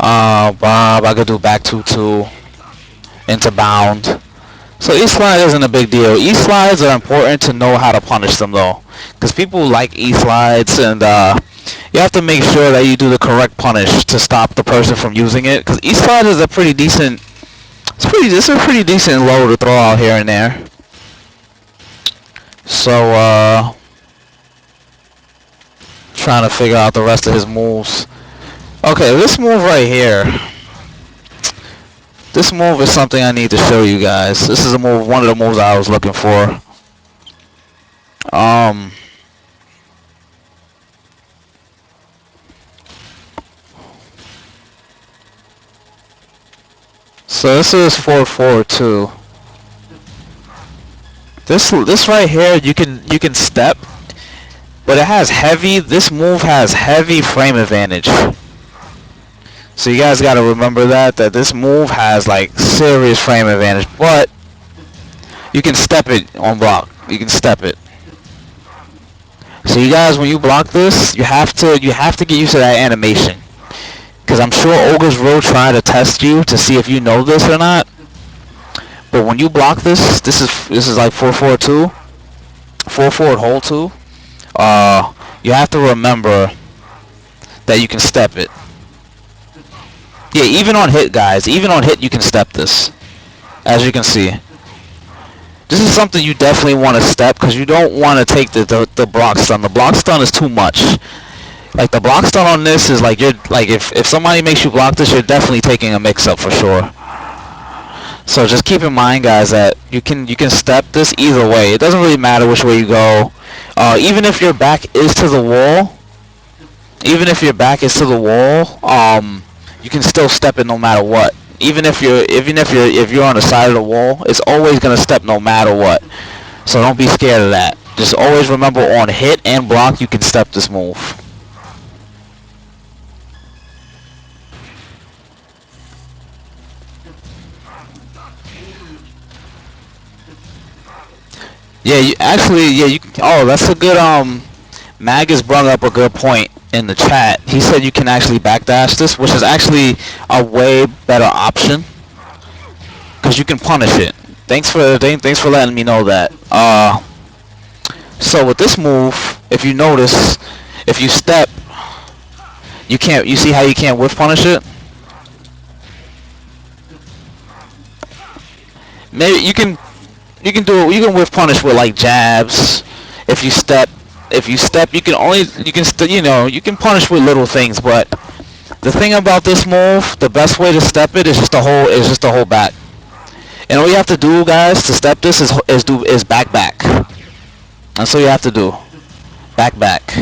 Bob, I could do back 2-2 into bound. So E-slide isn't a big deal. E-slides are important to know how to punish them though, because people like E-slides, and you have to make sure that you do the correct punish to stop the person from using it. Because E-slide is a pretty decent, it's a pretty decent low to throw out here and there. So trying to figure out the rest of his moves. Okay, this move right here. This move is something I need to show you guys. This is a move, one of the moves I was looking for. So this is 4-4-2. This right here, you can step, but it has heavy. This move has heavy frame advantage. So you guys got to remember that this move has like serious frame advantage, but you can step it on block. You can step it. So you guys, when you block this, you have to get used to that animation, because I'm sure Ogre's will try to test you to see if you know this or not. But when you block this, this is like 4-4-2, 4-4 hold 2. You have to remember that you can step it. Yeah, even on hit, guys. Even on hit, you can step this. As you can see. This is something you definitely want to step, because you don't want to take the block stun. The block stun is too much. Like, the block stun on this is like, you're like, if somebody makes you block this, you're definitely taking a mix-up for sure. So just keep in mind, guys, that you can step this either way. It doesn't really matter which way you go. Even if your back is to the wall, you can still step it no matter what. Even if you're on the side of the wall, it's always gonna step no matter what. So don't be scared of that. Just always remember, on hit and block, you can step this move. Yeah, oh, that's a good, Magus brought up a good point in the chat. He said you can actually backdash this, which is actually a way better option, because you can punish it. Thanks for letting me know that. So with this move, if you notice, if you step, you see how you can't whiff punish it? Maybe you can whiff punish with like jabs. If you step, you can punish with little things. But the thing about this move, the best way to step it is just to hold back. And all you have to do, guys, to step this is back. That's all you have to do. Back.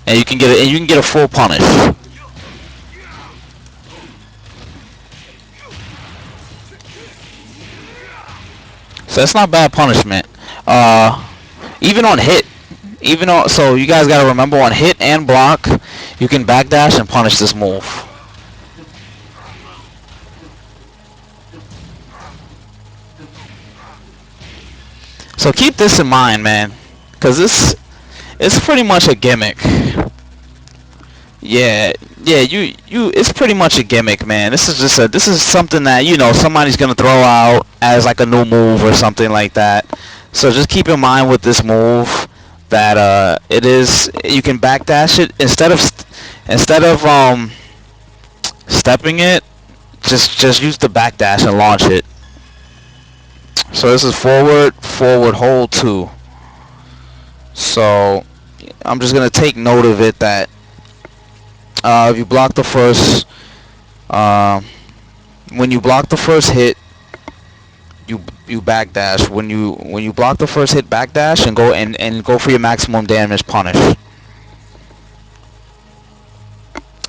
And you can get a full punish. So that's not bad punishment. Even on hit, so you guys gotta remember, on hit and block, you can backdash and punish this move. So keep this in mind, man, because it's pretty much a gimmick. Yeah, it's pretty much a gimmick, man. This is something that, somebody's gonna throw out as like a new move or something like that. So just keep in mind with this move that you can backdash it instead of stepping it. Just use the backdash and launch it. So this is forward hold 2. So I'm just gonna take note of it that if you block the first, when you block the first hit, you backdash. When you block the first hit, backdash and go for your maximum damage punish.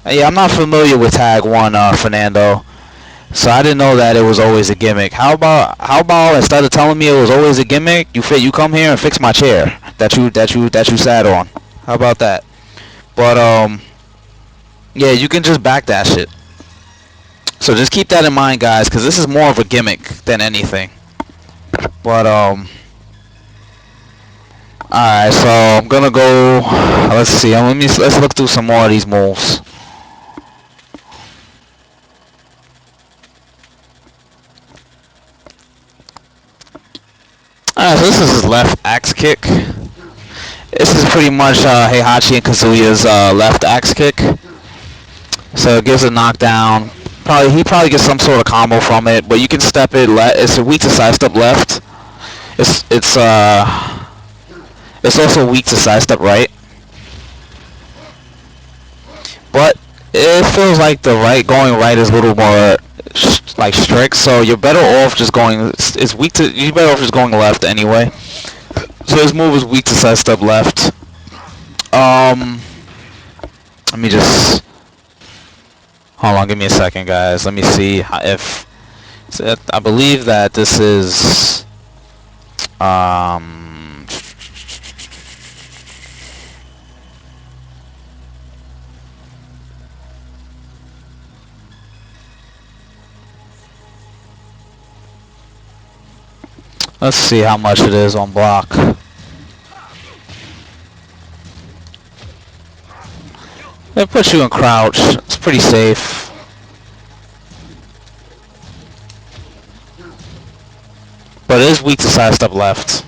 Yeah, I'm not familiar with tag 1, Fernando. So I didn't know that it was always a gimmick. How about instead of telling me it was always a gimmick, you come here and fix my chair that you sat on. How about that? But yeah, you can just backdash it. So just keep that in mind, guys, because this is more of a gimmick than anything. But alright, so I'm gonna go. Let's see. Let's look through some more of these moves. So this is his left axe kick. This is pretty much Heihachi and Kazuya's left axe kick. So it gives a knockdown. He probably gets some sort of combo from it, but you can step it. It's weak to sidestep left. It's also weak to sidestep right. But it feels like going right is a little more like strict. So you're better off just going. It's weak to. You're better off just going left anyway. So his move is weak to sidestep left. Let me just hold on. Give me a second, guys. Let me see if I believe that this is let's see how much it is on block. It puts you in crouch. It's pretty safe. But it is weak to sidestep left.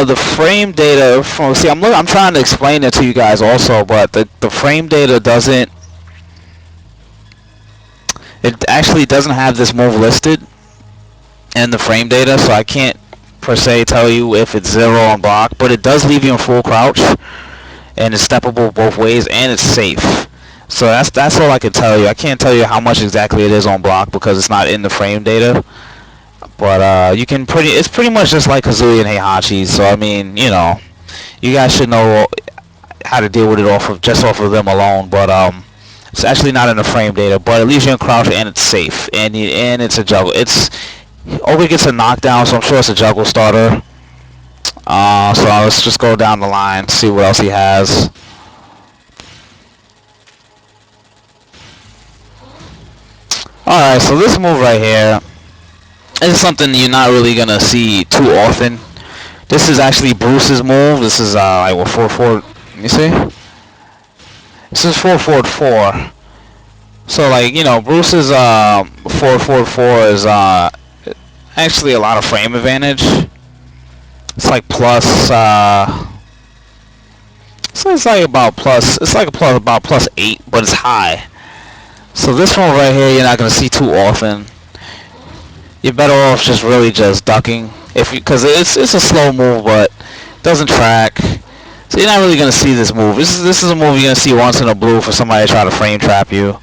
The frame data from I'm trying to explain it to you guys also, but the frame data doesn't. It actually doesn't have this move listed in the frame data, so I can't per se tell you if it's 0 on block, but it does leave you in full crouch, and it's steppable both ways, and it's safe. So that's all I can tell you. I can't tell you how much exactly it is on block because it's not in the frame data. But it's pretty much just like Kazuya and Heihachi. So I mean, you know, you guys should know how to deal with it just off of them alone. But it's actually not in the frame data, but it leaves you in crouch and it's safe, and it's a juggle. Ogre gets a knockdown, so I'm sure it's a juggle starter. So let's just go down the line, see what else he has. Alright, so this move right here is something you're not really gonna see too often. This is actually Bruce's move. This is like what 4-4. Let me see. This is 4-4-4. So like, you know, Bruce's 4-4-4 is actually a lot of frame advantage. It's like plus so it's like about plus 8, but it's high. So this one right here you're not gonna see too often. You're better off just ducking because it's a slow move, but it doesn't track. So you're not really gonna see this move. This is a move you're gonna see once in a blue for somebody to try to frame trap you.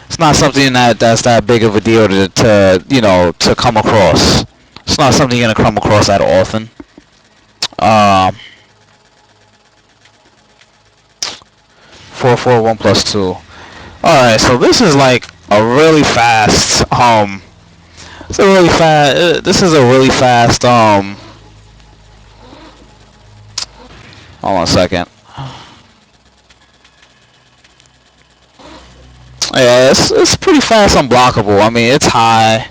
It's not something that's that big of a deal to come across. It's not something you're gonna come across that often. 4-4 1+2. Alright, so this is like a really fast this is a really fast hold on a second. Yeah, it's pretty fast unblockable. I mean, it's high.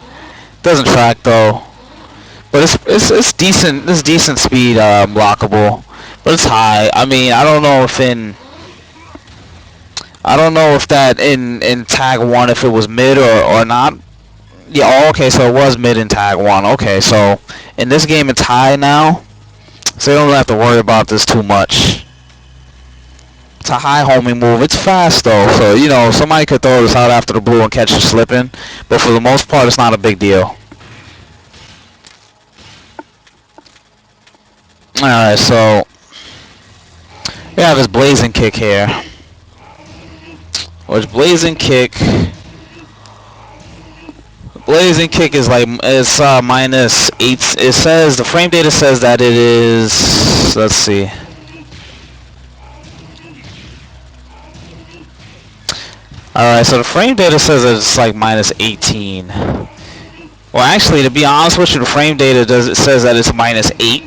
Doesn't track though. But it's decent. It's decent speed blockable. But it's high. I mean, I don't know if that in tag 1 if it was mid or not. Yeah, oh, okay, so it was mid in tag 1. Okay, so in this game it's high now. So you don't really have to worry about this too much. It's a high homing move. It's fast though, so you know somebody could throw this out after the blue and catch you slipping. But for the most part, it's not a big deal. Alright, so we have his blazing kick here. Which blazing kick is like minus 8. It says the frame data says that it is. Let's see. Alright, so the frame data says that it's like minus 18. Well, actually, to be honest with you, the frame data says that it's minus 8.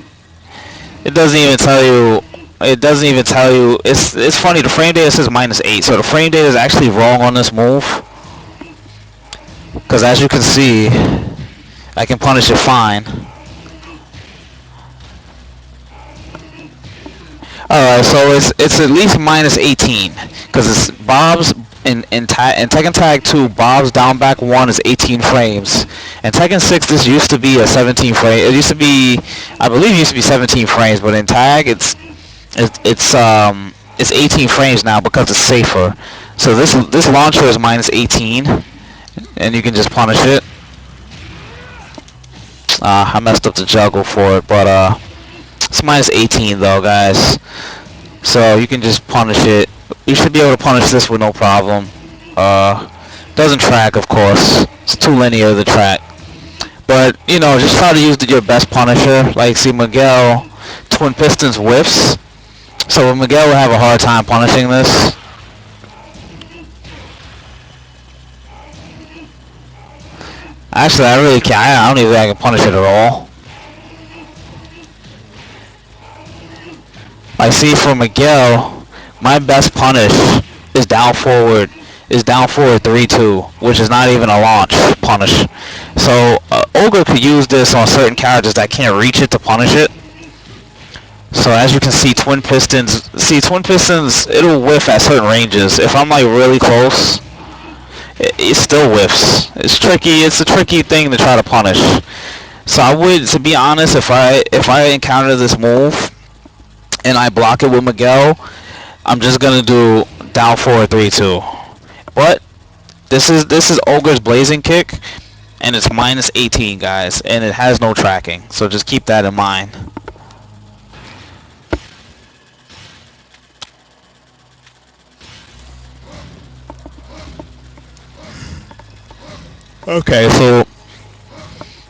It doesn't even tell you. It's funny. The frame data says minus 8, so the frame data is actually wrong on this move. Because as you can see, I can punish it fine. Alright, so it's at least minus 18 because it's Bob's in Tekken Tag 2. Bob's down back 1 is 18 frames. In Tekken 6, this used to be a 17 frame. It used to be, I believe, it used to be 17 frames, but in Tag, it's 18 frames now because it's safer. So this launcher is minus 18, and you can just punish it. I messed up the juggle for it, but it's minus 18 though, guys. So you can just punish it. You should be able to punish this with no problem. Doesn't track, of course. It's too linear, the track. But, you know, just try to use your best punisher. Like, see, Miguel, Twin Pistons whiffs. So Miguel will have a hard time punishing this. Actually, I really can't. I don't even think I can punish it at all. I see for Miguel, my best punish is down forward 3-2, which is not even a launch punish. So Ogre could use this on certain characters that can't reach it to punish it. So as you can see, Twin Pistons, it'll whiff at certain ranges. If I'm like really close, it still whiffs. It's tricky. It's a tricky thing to try to punish. So I would, to be honest, if I encounter this move and I block it with Miguel, I'm just gonna do down forward 3-2. But this is Ogre's blazing kick, and it's minus 18, guys, and it has no tracking. So just keep that in mind. Okay, so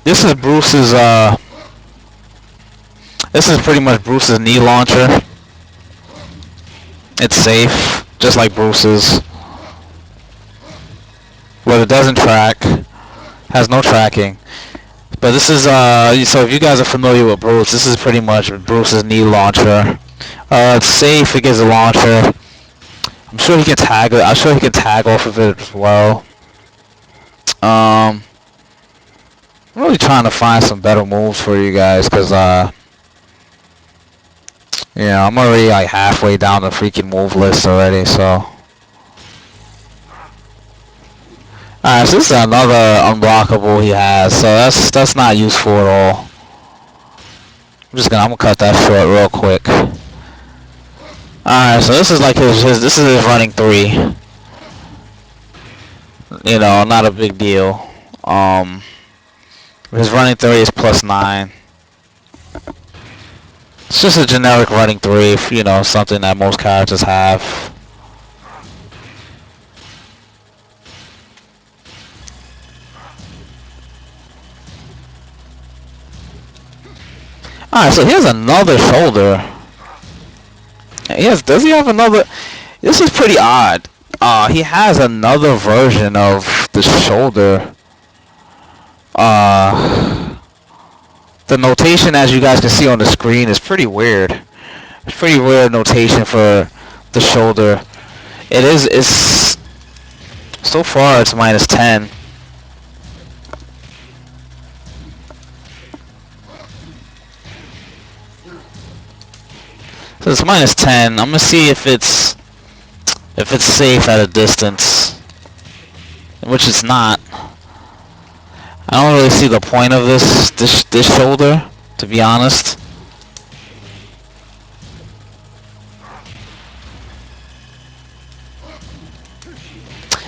this is Bruce's this is pretty much Bruce's knee launcher. It's safe, just like Bruce's. But it doesn't track. Has no tracking. But this is so if you guys are familiar with Bruce, this is pretty much Bruce's knee launcher. It's safe, it gives a launcher. I'm sure he can tag it. I'm sure he can tag off of it as well. I'm really trying to find some better moves for you guys, cause yeah, I'm already like halfway down the freaking move list already. So, alright, so this is another unblockable he has. So that's not useful at all. I'm gonna cut that short real quick. Alright, so this is like this is his running 3. You know, not a big deal. His running 3 is +9. It's just a generic running 3, you know, something that most characters have. Alright, so here's another shoulder. Does he have another? This is pretty odd. He has another version of the shoulder. The notation, as you guys can see on the screen, is pretty weird. It's pretty weird notation for the shoulder. It's so far it's -10. So it's -10. I'm gonna see if it's safe at a distance, which it's not. I don't really see the point of this shoulder, to be honest.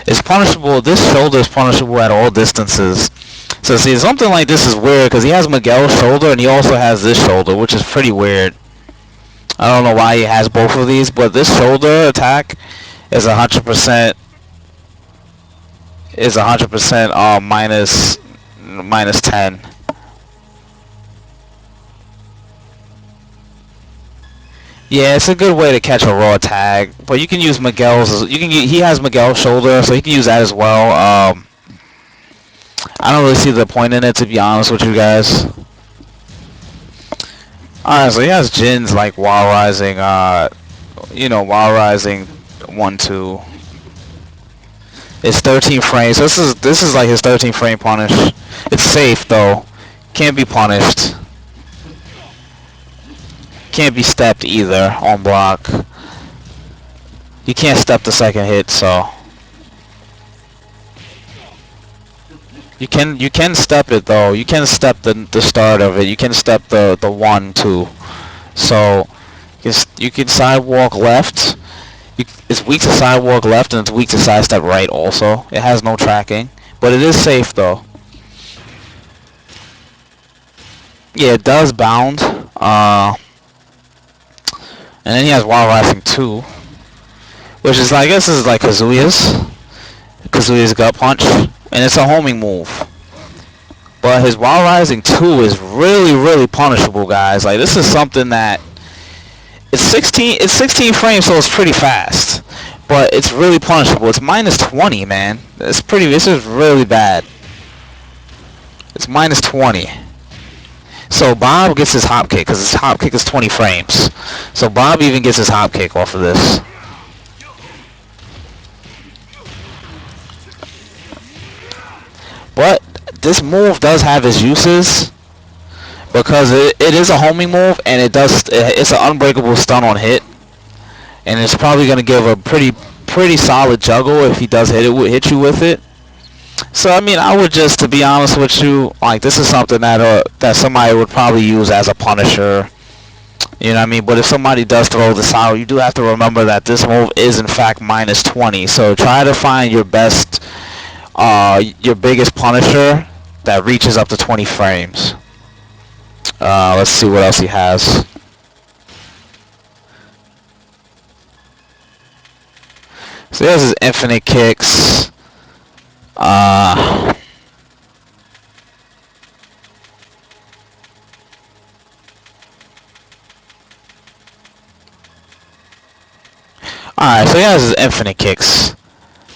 It's punishable. This shoulder is punishable at all distances. So see, something like this is weird because he has Miguel's shoulder and he also has this shoulder, which is pretty weird. I don't know why he has both of these, but this shoulder attack is 100% -10. Yeah, it's a good way to catch a raw tag, but you can use Miguel's. He has Miguel's shoulder, so you can use that as well. I don't really see the point in it, to be honest with you guys. Alright, so he has Jin's like wall rising, wall rising 1-2. It's 13 frames. So this is like his 13 frame punish. It's safe though. Can't be punished. Can't be stepped either on block. You can't step the second hit, so you can step it though. You can step the start of it. You can step the 1 2. So you can sidewalk left. It's weak to sidewalk left and it's weak to sidestep right also. It has no tracking, but it is safe though. Yeah, it does bound. And then he has Wild Rising 2, which is, I guess, is like Kazuya's gut punch, and it's a homing move. But his Wild Rising 2 is really punishable, guys. Like, this is something that it's 16 frames, so it's pretty fast. But it's really punishable. It's minus 20, man. This is really bad. It's minus 20. So Bob gets his hop kick, because his hop kick is 20 frames. So Bob even gets his hop kick off of this. But this move does have its uses, because it is a homing move, and it's an unbreakable stun on hit, and it's probably going to give a pretty solid juggle if he does hit you with it. So I mean, I would just, to be honest with you, like, this is something that somebody would probably use as a punisher. You know what I mean? But if somebody does throw this out, you do have to remember that this move is in fact minus 20. So try to find your biggest punisher that reaches up to 20 frames. Let's see what else he has. So there's his infinite kicks. Alright, so he has his infinite kicks.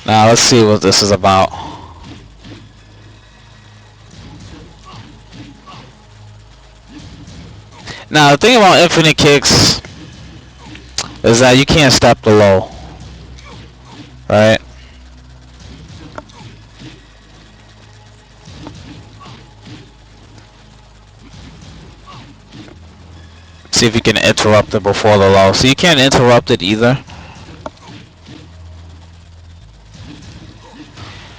Now let's see what this is about. Now the thing about infinite kicks is that you can't step the low. Right? See if you can interrupt it before the low. So you can't interrupt it either.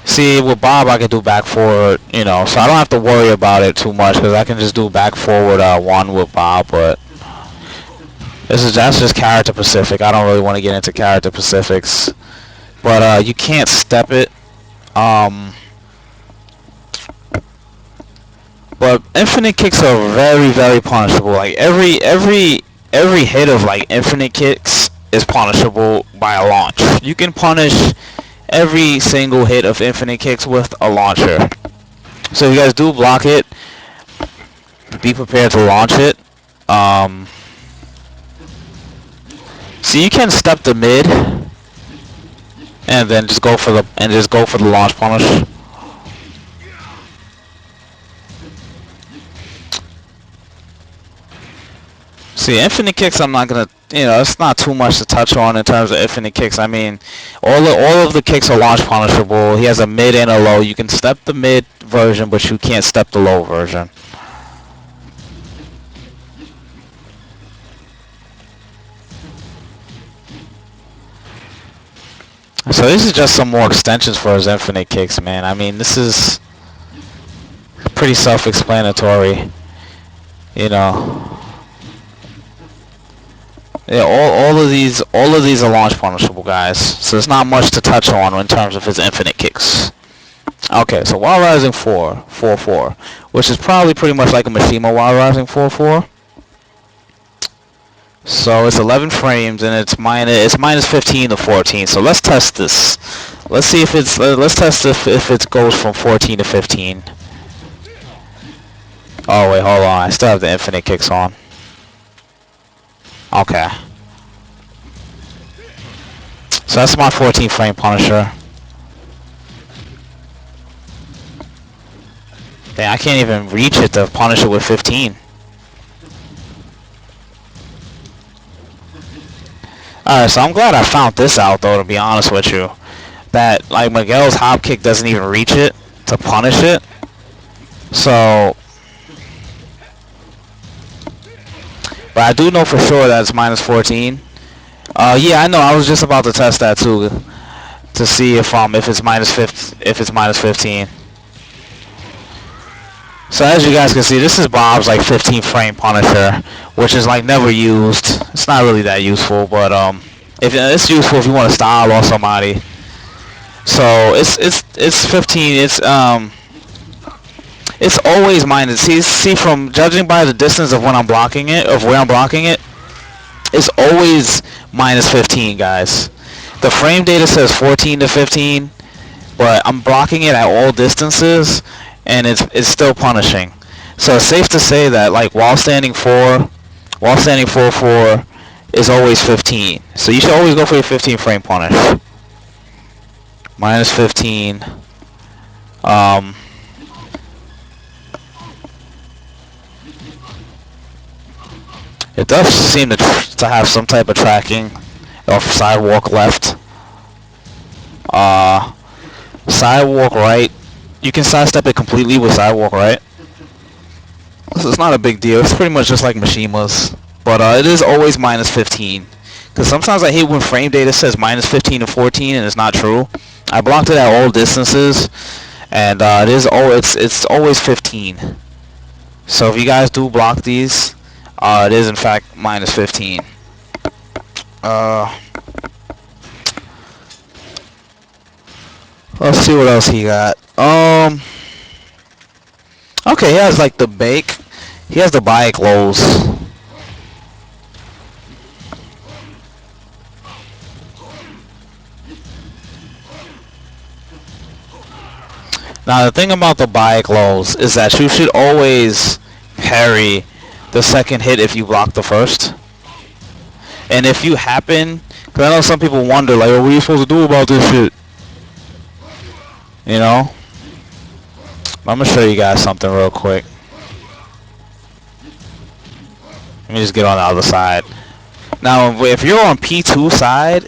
See, with Bob I can do back forward, you know, so I don't have to worry about it too much, because I can just do back forward 1 with Bob. But that's just character specific. I don't really want to get into character specifics. But you can't step it. But infinite kicks are very punishable. Like every hit of like infinite kicks is punishable by a launch. You can punish every single hit of infinite kicks with a launcher. So if you guys do block it, be prepared to launch it. So you can step the mid and then just go for the launch punish. See, infinite kicks, I'm not gonna, it's not too much to touch on in terms of infinite kicks. I mean, all of the kicks are launch punishable. He has a mid and a low. You can step the mid version, but you can't step the low version. So this is just some more extensions for his infinite kicks, man. I mean, this is pretty self-explanatory, you know. Yeah, all of these are launch punishable, guys. So there's not much to touch on in terms of his infinite kicks. Okay, so Wild Rising 4-4, which is probably pretty much like a Mishima Wild Rising 4-4. So it's 11 frames and it's minus 15 to 14. So let's test this. Let's see if let's test if it goes from 14 to 15. Oh wait, hold on. I still have the infinite kicks on. Okay. So that's my 14 frame Punisher. Dang, I can't even reach it to punish it with 15. Alright, so I'm glad I found this out though, to be honest with you. That, like, Miguel's hop kick doesn't even reach it to punish it. So but I do know for sure that it's minus 14. Yeah, I know. I was just about to test that too, to see if it's minus 15. So as you guys can see, this is Bob's like 15 frame Punisher, which is like never used. It's not really that useful, but if it's useful if you want to style on somebody. So it's 15. It's always minus. See, from judging by the distance of when I'm blocking it, of where I'm blocking it, it's always minus 15, guys. The frame data says 14 to 15, but I'm blocking it at all distances, and it's still punishing. So it's safe to say that like while standing 4 is always 15. So you should always go for your 15 frame punish. Minus 15. It does seem to have some type of tracking of sidewalk left. Sidewalk right. You can sidestep it completely with sidewalk right. So it's not a big deal. It's pretty much just like Mishima's. But it is always minus 15. Because sometimes I hate when frame data says minus 15 to 14 and it's not true. I blocked it at all distances, and it's always 15. So if you guys do block these, it is in fact minus 15. Let's see what else he got. Okay, he has like the bake. He has the bike lows. Now the thing about the bike lows is that you should always parry the second hit if you block the first. And if you happen, because I know some people wonder like, what are you supposed to do about this shit? You know? I'm gonna show you guys something real quick. Let me just get on the other side. Now, if you're on P2 side,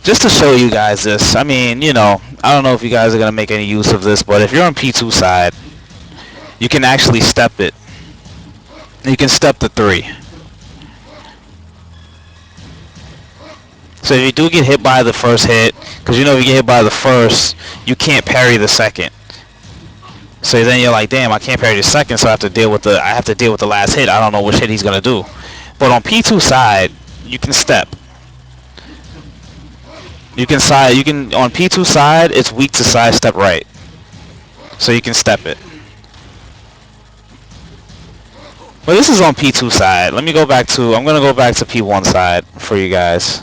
just to show you guys this, I mean, you know, I don't know if you guys are gonna make any use of this, but if you're on P2 side, you can actually step it. You can step the 3. So if you do get hit by the first hit, because you know if you get hit by the first, you can't parry the second. So then you're like, damn, I can't parry the second, so I have to deal with the last hit. I don't know which hit he's gonna do. But on P2 side, you can step. On P2 side, it's weak to side step right. So you can step it. But this is on P2 side. I'm gonna go back to P1 side for you guys.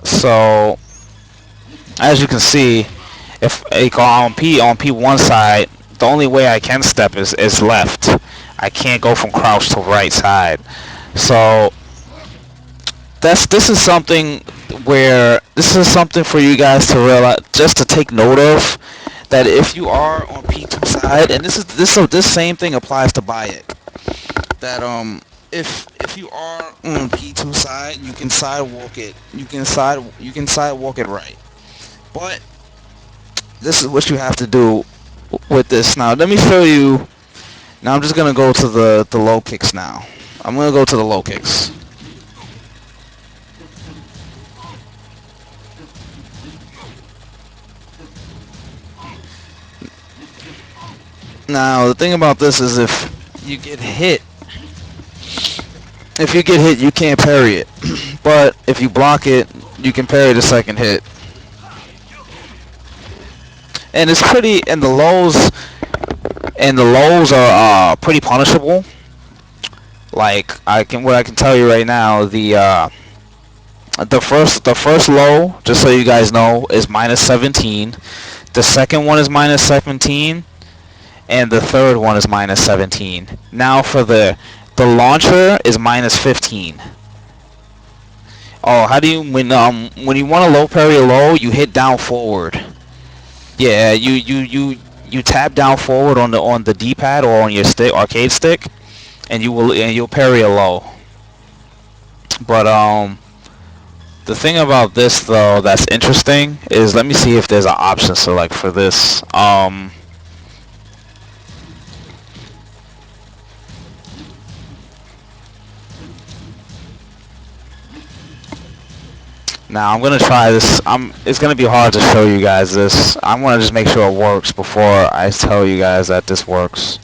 So as you can see, if on P1 side, the only way I can step is left. I can't go from crouch to right side. So this is something for you guys to realize, just to take note of, that if you are on P2 side, and this same thing applies to Bayek, that if you are on P2 side, you can sidewalk it. You can sidewalk it right. But this is what you have to do with this. Now let me show you. Now I'm just gonna go to the low kicks now. I'm gonna go to the low kicks. Now the thing about this is if you get hit, you can't parry it. But if you block it, you can parry the second hit. And it's pretty, and the lows are pretty punishable. Like what I can tell you right now, the first low, just so you guys know, is minus 17. The second one is minus 17, and the third one is minus 17. Now for the launcher is minus 15. Oh, how do you when you want to low parry a low, you hit down forward. Yeah, you tap down forward on the D-pad or on your arcade stick, and you'll parry a low. But the thing about this though that's interesting is, let me see if there's an option select for this. Now I'm gonna try this. It's gonna be hard to show you guys this. I'm gonna just make sure it works before I tell you guys that this works.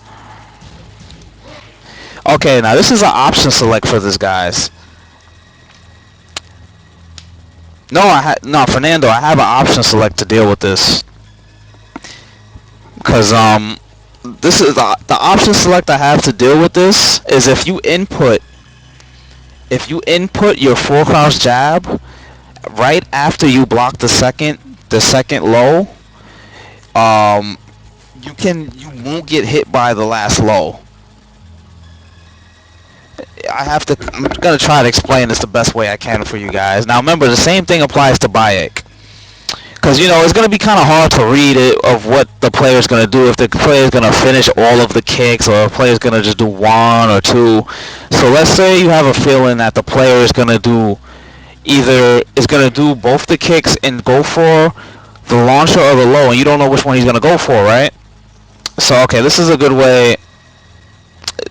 Okay, now this is an option select for this, guys. No, no, Fernando. I have an option select to deal with this. Cause this is the option select I have to deal with this is if you input your full crouch jab right after you block the second low, you won't get hit by the last low. I'm gonna try to explain this the best way I can for you guys. Now remember, the same thing applies to Bayek. Because, you know, it's going to be kind of hard to read it of what the player's going to do, if the player's going to finish all of the kicks or if the player's going to just do one or two. So let's say you have a feeling that the player is going to do both the kicks and go for the launcher or the low, and you don't know which one he's going to go for, right? So, okay, this is a good way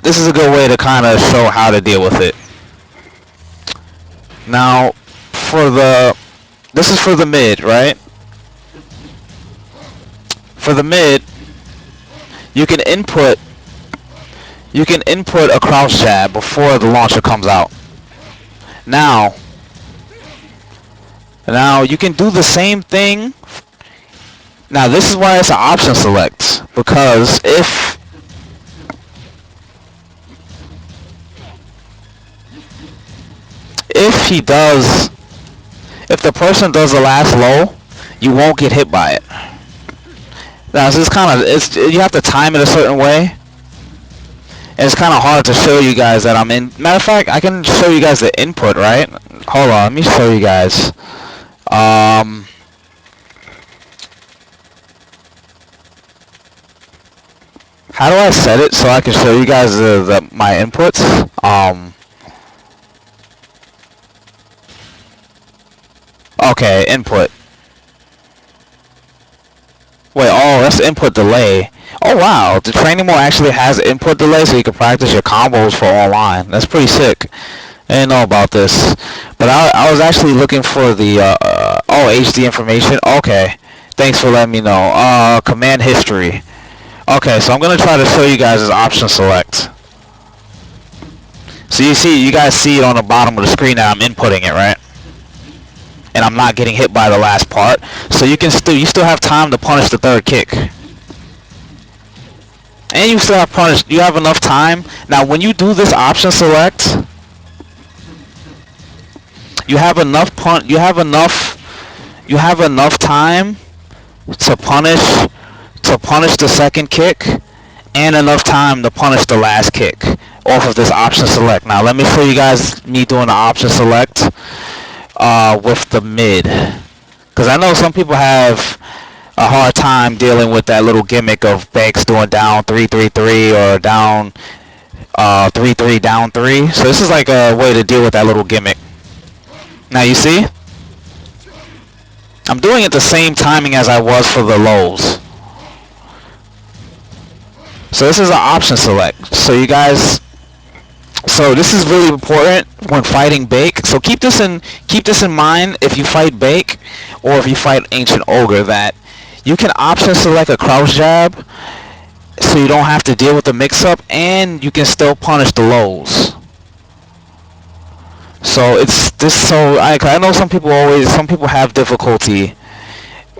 to kind of show how to deal with it. Now, this is for the mid, right? For the mid, you can input a crouch jab before the launcher comes out. Now you can do the same thing. Now this is why it's an option select, because if the person does the last low, you won't get hit by it. Now, so you have to time it a certain way, and it's kind of hard to show you guys that I'm in. Matter of fact, I can show you guys the input, right? Hold on, let me show you guys. How do I set it so I can show you guys my inputs? Okay, input. Wait, oh, that's input delay. Oh wow, the training mode actually has input delay so you can practice your combos for online. That's pretty sick. I didn't know about this. But I was actually looking for the, HD information. Okay, thanks for letting me know. Command history. Okay, so I'm going to try to show you guys this option select. So you guys see it on the bottom of the screen now, I'm inputting it, right? And I'm not getting hit by the last part, so you still have time to punish the third kick, and you have enough time. Now when you do this option select, you have enough time to punish the second kick, and enough time to punish the last kick off of this option select. Now let me show you guys me doing the option select with the mid, because I know some people have a hard time dealing with that little gimmick of Bex doing down 3-3-3 or down 3-3 down 3. So this is like a way to deal with that little gimmick. Now you see, I'm doing it the same timing as I was for the lows. So this is an option select. So this is really important when fighting Bake. So keep this in mind if you fight Bake or if you fight Ancient Ogre, that you can option select a crouch jab so you don't have to deal with the mix-up, and you can still punish the lows. So it's this. So I know some people have difficulty,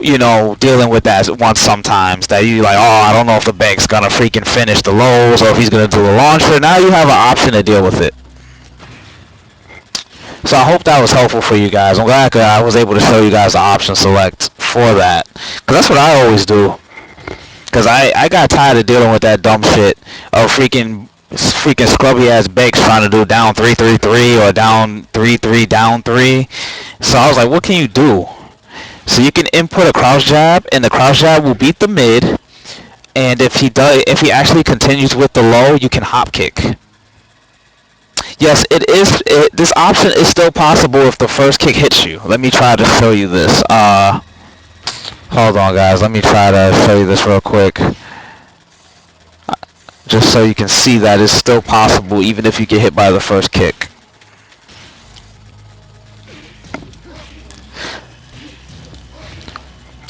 you know, dealing with that once sometimes, that you like, oh, I don't know if the Bake's gonna freaking finish the lows or if he's gonna do the launcher. Now you have an option to deal with it. So I hope that was helpful for you guys. I'm glad I was able to show you guys the option select for that, because that's what I always do. Because I got tired of dealing with that dumb shit of freaking scrubby ass Bakes trying to do down 3-3-3 or down 3-3 down 3. So I was like, what can you do? So you can input a crouch jab, and the crouch jab will beat the mid. And if he actually continues with the low, you can hop kick. Yes, this option is still possible if the first kick hits you. Let me try to show you this. Hold on, guys. Let me try to show you this real quick. Just so you can see that it's still possible even if you get hit by the first kick.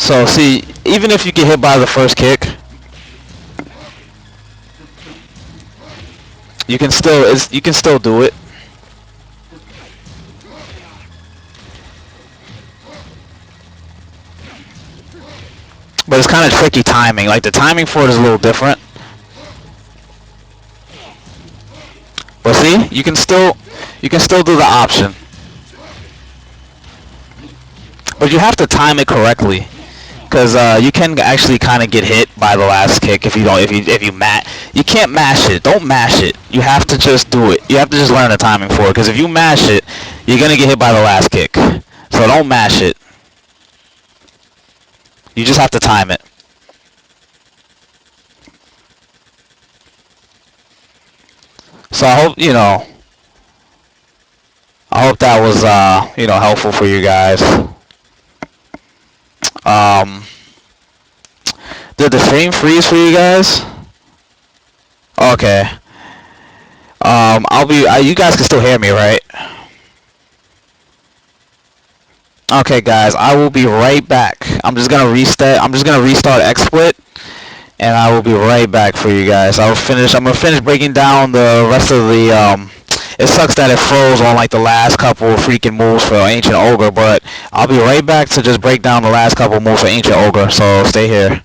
So see, even if you get hit by the first kick, you can still do it. But it's kind of tricky timing. Like the timing for it is a little different. But see, you can still do the option. But you have to time it correctly, because you can actually kind of get hit by the last kick if you don't if you you can't mash it. Don't mash it. You have to just do it. You have to just learn the timing for it, because if you mash it, you're gonna get hit by the last kick. So don't mash it. You just have to time it. So I hope that was helpful for you guys. Um, did the stream freeze for you guys? Okay. I'll be. You guys can still hear me, right? Okay, guys. I will be right back. I'm just gonna reset. I'm just gonna restart XSplit, and I will be right back for you guys. I'm gonna finish breaking down the rest of the. It sucks that it froze on like the last couple of freaking moves for Ancient Ogre, but I'll be right back to just break down the last couple of moves for Ancient Ogre. So stay here.